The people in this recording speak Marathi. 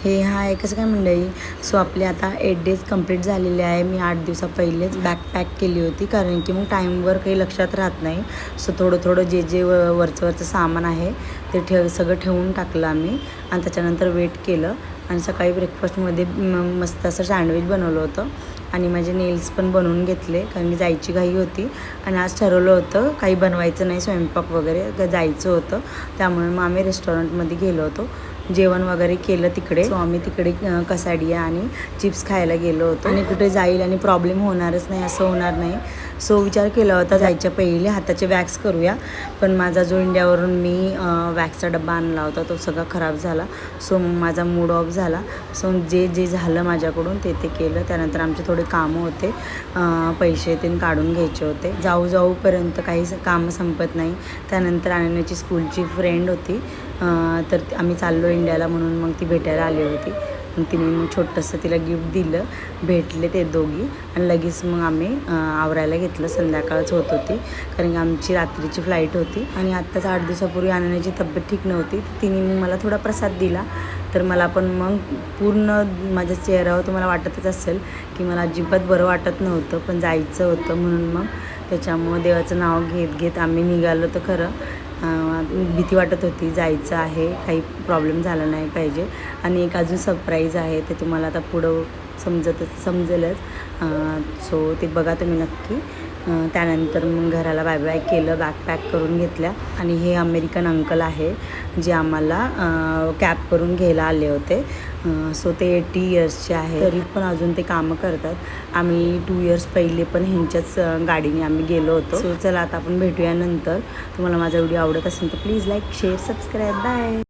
हे आहे कसं काय मंडळी. सो आपले आता 8 डेज कंप्लीट झालेले आहे. मी 8 दिवसा पहिलेच बॅग पॅक केली होती, कारण की मग टाईमवर काही लक्षात राहत नाही. सो थोडं जे वरचं सामान आहे ते सगळं ठेवून टाकलं आम्ही आणि त्याच्यानंतर वेट केलं. आणि सकाळी ब्रेकफास्टमध्ये मस्त असं सँडविच बनवलं होतं आणि माझे नेल्स पण बनवून घेतले, कारण की जायची घाई होती. आणि आज ठरवलं होतं काही बनवायचं नाही, स्वयंपाक वगैरे जायचं होतं. त्यामुळे मग आम्ही रेस्टॉरंटमध्ये गेलो होतो, जेवण वगैरे केलं तिकडे. सो आम्ही तिकडे कसाडिया आणि चिप्स खायला गेलो होतो. आणि कुठे जाईल आणि प्रॉब्लेम होणारच नाही असं होणार नाही. सो विचार केला होता जायच्या पहिले हाताचे वॅक्स करूया, पण माझा जो इंडियावरून मी वॅक्सचा डब्बा आणला होता तो सगळा खराब झाला. सो माझा मूड ऑफ झाला. सो जे झालं माझ्याकडून ते केलं. त्यानंतर आमचे थोडे कामं होते, पैसे ते काढून घ्यायचे होते. जाऊपर्यंत काही कामं संपत नाही. त्यानंतर अनन्याची स्कूलची फ्रेंड होती, तर आम्ही चाललो इंडियाला म्हणून मग ती भेटायला आली होती. मग तिने मग छोटंसं तिला गिफ्ट दिलं, भेटले ते दोघी आणि लगेच मग आम्ही आवरायला घेतलं. संध्याकाळच होत होती, कारण की आमची रात्रीची फ्लाईट होती. आणि आत्ताच 8 दिवसापूर्वी अनन्याची तब्येत ठीक नव्हती, तिने मग मला थोडा प्रसाद दिला. तर मला पण मग पूर्ण माझ्या चेहऱ्यावर तुम्हाला वाटतच असेल की मला अजिबात बरं वाटत नव्हतं, पण जायचं होतं म्हणून मग त्याच्यामुळं देवाचं नाव घेत आम्ही निघालो. तर खरं भीती वाटत होती, जायचं आहे, काही प्रॉब्लेम झाला नाही पाहिजे. आणि एक अजून सरप्राईज आहे, ते तुम्हाला आता पुढं समजेलच. सो ते बघा तुम्ही नक्की. त्यानंतर मग घराला बाय बाय केलं, बॅग पॅक करून घेतल्या. आणि हे अमेरिकन अंकल आहे जे आम्हाला कॅब करून घ्यायला आले होते. सो ते 80 इयर्सचे आहे, तरी पण अजून ते कामं करतात. आम्ही 2 इयर्स पहिले पण ह्यांच्याच गाडीने आम्ही गेलो होतो. सो चला आता आपण भेटूया नंतर. तुम्हाला माझा व्हिडिओ आवडत असेल तर please like, share, subscribe. Bye.